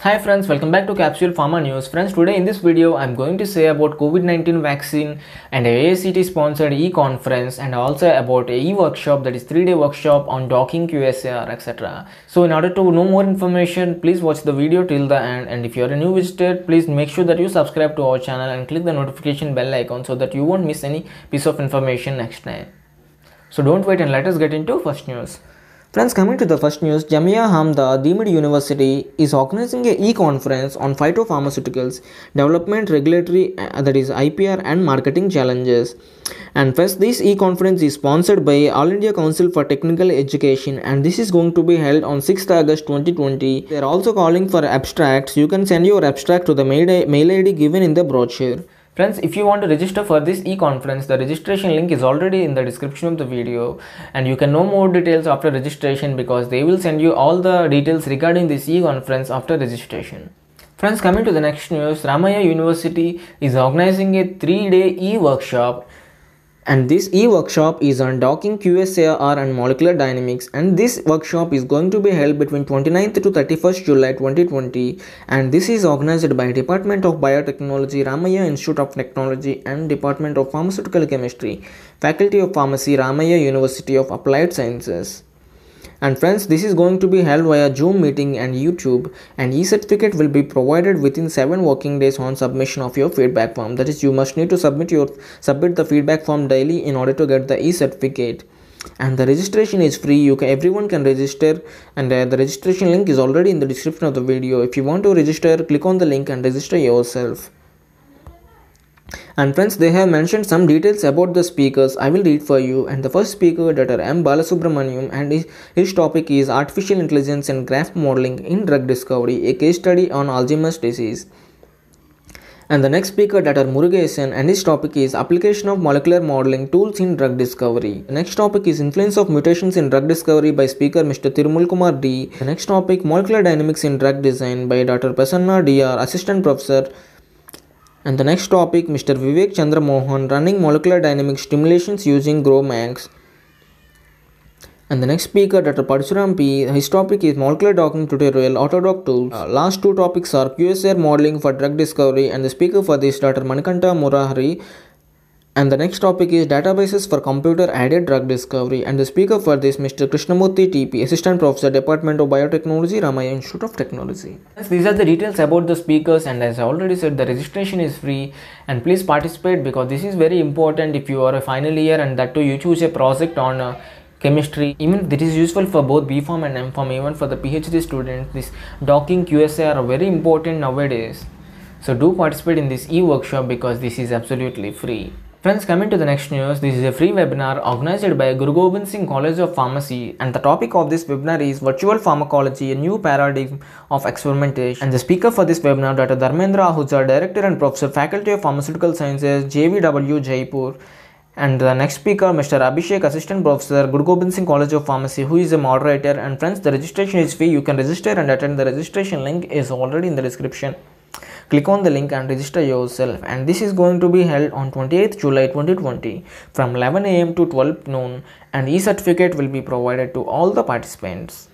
Hi friends, welcome back to Capsule Pharma News. Friends, today in this video I'm going to say about COVID-19 vaccine and a AICTE sponsored e-conference, and also about a e-workshop, that is 3-day workshop on docking QSAR, etc. So in order to know more information, please watch the video till the end, and if you are a new visitor, please make sure that you subscribe to our channel and click the notification bell icon so that you won't miss any piece of information next time. So don't wait and let us get into first news. Friends, coming to the first news, Jamia Hamda Deemed University is organizing a e-conference on phytopharmaceuticals development, regulatory, that is IPR, and marketing challenges. And first, this e-conference is sponsored by All India Council for Technical Education, and this is going to be held on 6th August 2020. They are also calling for abstracts. You can send your abstract to the mail ID given in the brochure. Friends, if you want to register for this e-conference, the registration link is already in the description of the video, and you can know more details after registration because they will send you all the details regarding this e-conference after registration. Friends, coming to the next news, Ramaiah University is organizing a 3-day e-workshop, and this e-workshop is on docking QSAR and molecular dynamics, and this workshop is going to be held between 29th to 31st July 2020, and this is organized by Department of Biotechnology, Ramaiah Institute of Technology, and Department of Pharmaceutical Chemistry, Faculty of Pharmacy, Ramaiah University of Applied Sciences. And friends, this is going to be held via Zoom meeting and YouTube, and e-certificate will be provided within 7 working days on submission of your feedback form. That is, you must need to submit the feedback form daily in order to get the e-certificate. And the registration is free. Everyone can register, and the registration link is already in the description of the video. If you want to register, click on the link and register yourself. And friends, they have mentioned some details about the speakers. I will read for you. And the first speaker, Dr. M. Balasubramaniam, and his topic is Artificial Intelligence and Graph Modeling in Drug Discovery, a case study on Alzheimer's disease. And the next speaker, Dr. Murugesan, and his topic is Application of Molecular Modeling Tools in Drug Discovery. The next topic is Influence of Mutations in Drug Discovery by speaker Mr. Tirumul Kumar D. The next topic, Molecular Dynamics in Drug Design by Dr. Prasanna DR, Assistant Professor. And the next topic, Mr. Vivek Chandra Mohan, Running Molecular Dynamics Simulations Using GROMACS. And the next speaker, Dr. Parsuram P. His topic is Molecular Docking Tutorial Autodock Tools. Last 2 topics are QSAR Modeling for Drug Discovery, and the speaker for this, Dr. Manikanta Murahari. And the next topic is Databases for Computer-Aided Drug Discovery, and the speaker for this, Mr. Krishnamurthy TP, Assistant Professor, Department of Biotechnology, Ramaiah Institute of Technology. These are the details about the speakers, and as I already said, the registration is free, and please participate because this is very important if you are a final year, and that too you choose a project on chemistry. Even this is useful for both B.Pharm and M.Pharm, even for the PhD students. This docking QSAR are very important nowadays. So do participate in this e-workshop because this is absolutely free. Friends, coming to the next news, this is a free webinar organized by Guru Gobind Singh College of Pharmacy, and the topic of this webinar is Virtual Pharmacology, a New Paradigm of Experimentation. And the speaker for this webinar, Dr. Dharmendra Ahuja, Director and Professor, Faculty of Pharmaceutical Sciences, JVW, Jaipur. And the next speaker, Mr. Abhishek, Assistant Professor, Guru Gobind Singh College of Pharmacy, who is a moderator. And friends, the registration is free. You can register and attend. The registration link is already in the description. Click on the link and register yourself, and this is going to be held on 28th July 2020 from 11 AM to 12 noon, and e-certificate will be provided to all the participants.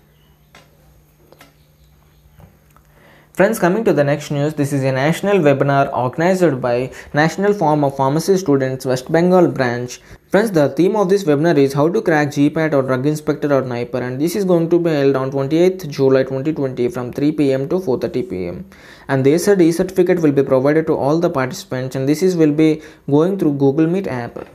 Friends, coming to the next news, this is a national webinar organized by National Forum of Pharmacy Students, West Bengal branch. Friends, the theme of this webinar is How to Crack GPAT or Drug Inspector or NIPER, and this is going to be held on 28th July 2020 from 3 PM to 4:30 PM. And they said e-certificate will be provided to all the participants, and this will be going through Google Meet app.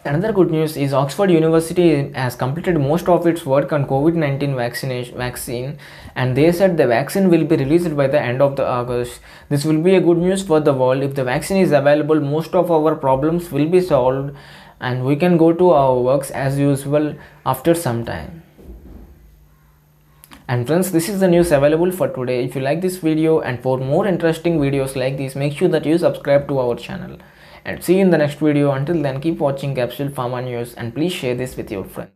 Another good news is Oxford University has completed most of its work on COVID-19 vaccine, and they said the vaccine will be released by the end of the August. This will be a good news for the world. If the vaccine is available, most of our problems will be solved, and we can go to our works as usual after some time. And friends, this is the news available for today. If you like this video and for more interesting videos like this, make sure that you subscribe to our channel. And see you in the next video. Until then, keep watching Capsule Pharma News, and please share this with your friends.